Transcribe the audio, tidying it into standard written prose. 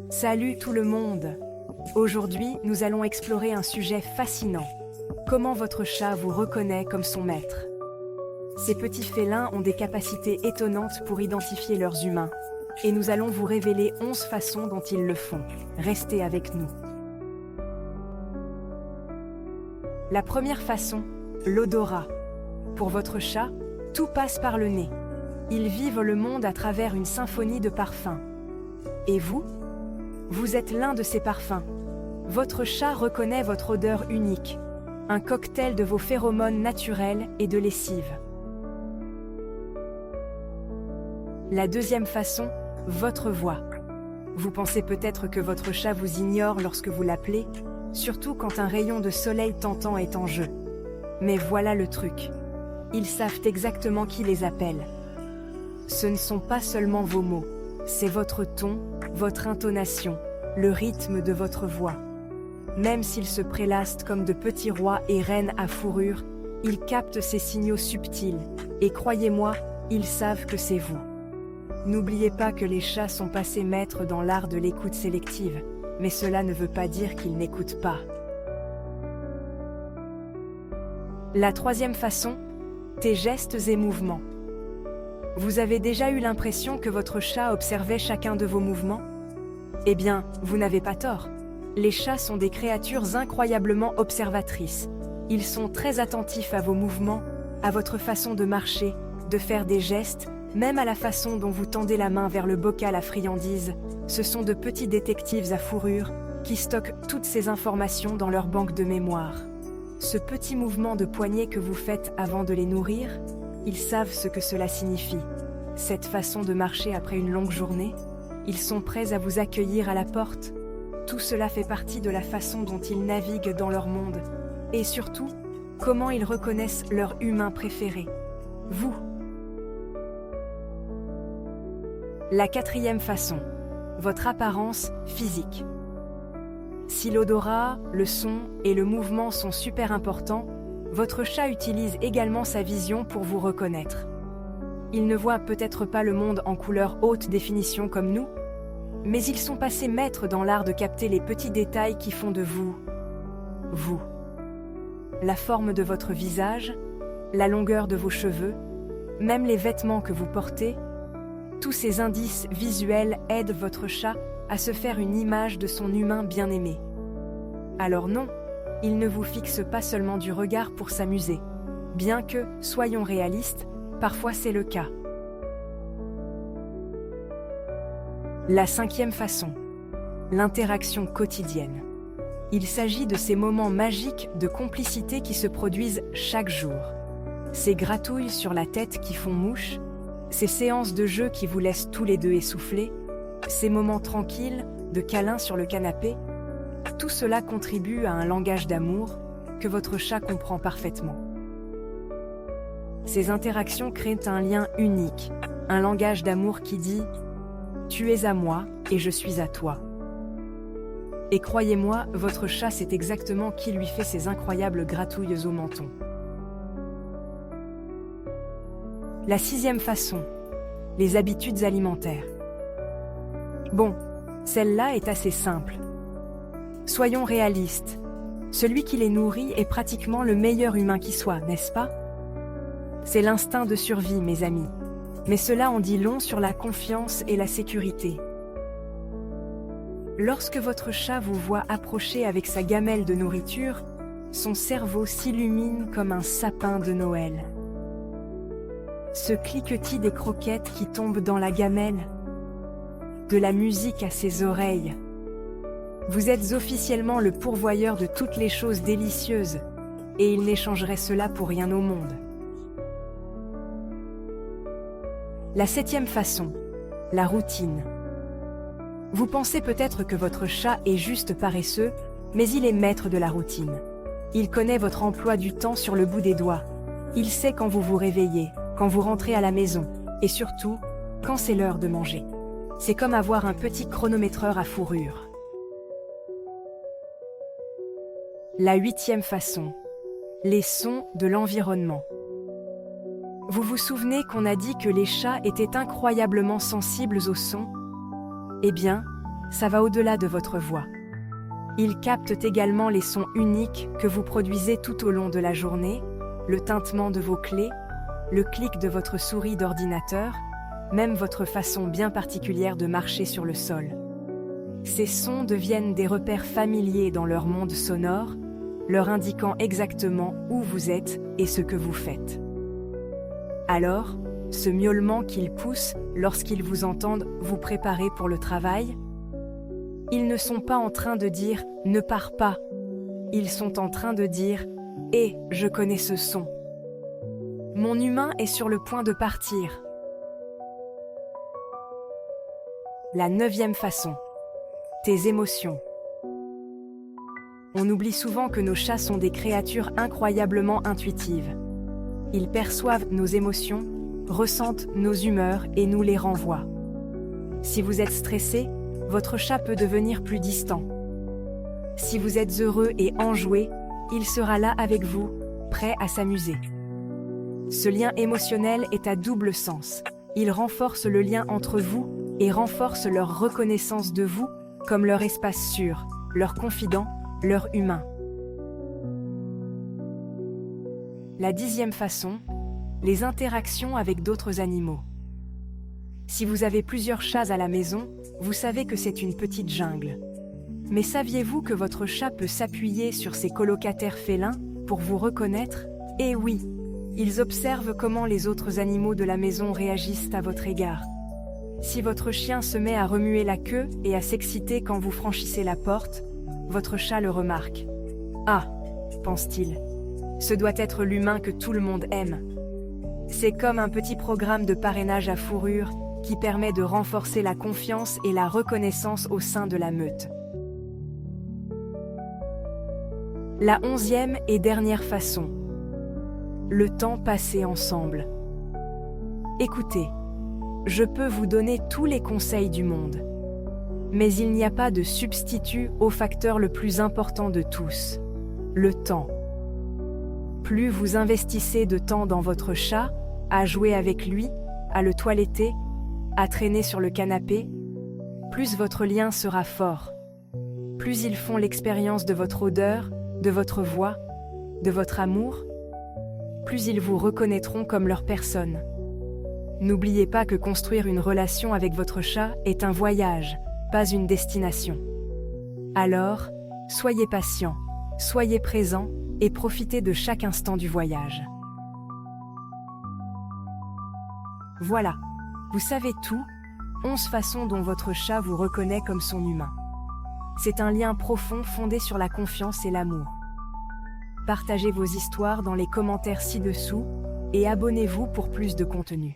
Salut tout le monde! Aujourd'hui, nous allons explorer un sujet fascinant. Comment votre chat vous reconnaît comme son maître? Ces petits félins ont des capacités étonnantes pour identifier leurs humains. Et nous allons vous révéler 11 façons dont ils le font. Restez avec nous. La première façon, l'odorat. Pour votre chat, tout passe par le nez. Ils vivent le monde à travers une symphonie de parfums. Et vous? Vous êtes l'un de ces parfums. Votre chat reconnaît votre odeur unique, un cocktail de vos phéromones naturels et de lessive. La deuxième façon, votre voix. Vous pensez peut-être que votre chat vous ignore lorsque vous l'appelez, surtout quand un rayon de soleil tentant est en jeu. Mais voilà le truc. Ils savent exactement qui les appelle. Ce ne sont pas seulement vos mots, c'est votre ton, votre intonation, le rythme de votre voix. Même s'ils se prélassent comme de petits rois et reines à fourrure, ils captent ces signaux subtils, et croyez-moi, ils savent que c'est vous. N'oubliez pas que les chats sont passés maîtres dans l'art de l'écoute sélective, mais cela ne veut pas dire qu'ils n'écoutent pas. La troisième façon, tes gestes et mouvements. Vous avez déjà eu l'impression que votre chat observait chacun de vos mouvements? Eh bien, vous n'avez pas tort. Les chats sont des créatures incroyablement observatrices. Ils sont très attentifs à vos mouvements, à votre façon de marcher, de faire des gestes, même à la façon dont vous tendez la main vers le bocal à friandises. Ce sont de petits détectives à fourrure qui stockent toutes ces informations dans leur banque de mémoire. Ce petit mouvement de poignet que vous faites avant de les nourrir, ils savent ce que cela signifie. Cette façon de marcher après une longue journée, ils sont prêts à vous accueillir à la porte. Tout cela fait partie de la façon dont ils naviguent dans leur monde. Et surtout, comment ils reconnaissent leur humain préféré. Vous. La quatrième façon, votre apparence physique. Si l'odorat, le son et le mouvement sont super importants, votre chat utilise également sa vision pour vous reconnaître. Il ne voit peut-être pas le monde en couleur haute définition comme nous, mais ils sont passés maîtres dans l'art de capter les petits détails qui font de vous, vous. La forme de votre visage, la longueur de vos cheveux, même les vêtements que vous portez, tous ces indices visuels aident votre chat à se faire une image de son humain bien-aimé. Alors non, il ne vous fixe pas seulement du regard pour s'amuser, bien que, soyons réalistes, parfois c'est le cas. La cinquième façon, l'interaction quotidienne. Il s'agit de ces moments magiques de complicité qui se produisent chaque jour. Ces gratouilles sur la tête qui font mouche, ces séances de jeu qui vous laissent tous les deux essoufflés, ces moments tranquilles, de câlins sur le canapé, tout cela contribue à un langage d'amour que votre chat comprend parfaitement. Ces interactions créent un lien unique, un langage d'amour qui dit « Tu es à moi et je suis à toi ». Et croyez-moi, votre chat sait exactement qui lui fait ces incroyables gratouilles au menton. La sixième façon, les habitudes alimentaires. Bon, celle-là est assez simple. Soyons réalistes, celui qui les nourrit est pratiquement le meilleur humain qui soit, n'est-ce pas? C'est l'instinct de survie, mes amis. Mais cela en dit long sur la confiance et la sécurité. Lorsque votre chat vous voit approcher avec sa gamelle de nourriture, son cerveau s'illumine comme un sapin de Noël. Ce cliquetis des croquettes qui tombent dans la gamelle, de la musique à ses oreilles. Vous êtes officiellement le pourvoyeur de toutes les choses délicieuses, et il n'échangerait cela pour rien au monde. La septième façon, la routine. Vous pensez peut-être que votre chat est juste paresseux, mais il est maître de la routine. Il connaît votre emploi du temps sur le bout des doigts. Il sait quand vous vous réveillez, quand vous rentrez à la maison, et surtout, quand c'est l'heure de manger. C'est comme avoir un petit chronométreur à fourrure. La huitième façon, les sons de l'environnement. Vous vous souvenez qu'on a dit que les chats étaient incroyablement sensibles aux sons? Eh bien, ça va au-delà de votre voix. Ils captent également les sons uniques que vous produisez tout au long de la journée, le tintement de vos clés, le clic de votre souris d'ordinateur, même votre façon bien particulière de marcher sur le sol. Ces sons deviennent des repères familiers dans leur monde sonore, leur indiquant exactement où vous êtes et ce que vous faites. Alors, ce miaulement qu'ils poussent lorsqu'ils vous entendent vous préparer pour le travail, ils ne sont pas en train de dire « ne pars pas », ils sont en train de dire « eh, je connais ce son. Mon humain est sur le point de partir ». La 9e façon. Tes émotions. On oublie souvent que nos chats sont des créatures incroyablement intuitives. Ils perçoivent nos émotions, ressentent nos humeurs et nous les renvoient. Si vous êtes stressé, votre chat peut devenir plus distant. Si vous êtes heureux et enjoué, il sera là avec vous, prêt à s'amuser. Ce lien émotionnel est à double sens. Il renforce le lien entre vous et renforce leur reconnaissance de vous comme leur espace sûr, leur confident, leur humain. La 10e façon, les interactions avec d'autres animaux. Si vous avez plusieurs chats à la maison, vous savez que c'est une petite jungle. Mais saviez-vous que votre chat peut s'appuyer sur ses colocataires félins pour vous reconnaître? Eh oui, ils observent comment les autres animaux de la maison réagissent à votre égard. Si votre chien se met à remuer la queue et à s'exciter quand vous franchissez la porte, votre chat le remarque. « Ah !» pense-t-il. « Ce doit être l'humain que tout le monde aime. » C'est comme un petit programme de parrainage à fourrure qui permet de renforcer la confiance et la reconnaissance au sein de la meute. La 11e et dernière façon. Le temps passé ensemble. Écoutez, je peux vous donner tous les conseils du monde. Mais il n'y a pas de substitut au facteur le plus important de tous, le temps. Plus vous investissez de temps dans votre chat, à jouer avec lui, à le toiletter, à traîner sur le canapé, plus votre lien sera fort. Plus ils font l'expérience de votre odeur, de votre voix, de votre amour, plus ils vous reconnaîtront comme leur personne. N'oubliez pas que construire une relation avec votre chat est un voyage, pas une destination. Alors, soyez patient, soyez présent et profitez de chaque instant du voyage. Voilà, vous savez tout, 11 façons dont votre chat vous reconnaît comme son humain. C'est un lien profond fondé sur la confiance et l'amour. Partagez vos histoires dans les commentaires ci-dessous et abonnez-vous pour plus de contenu.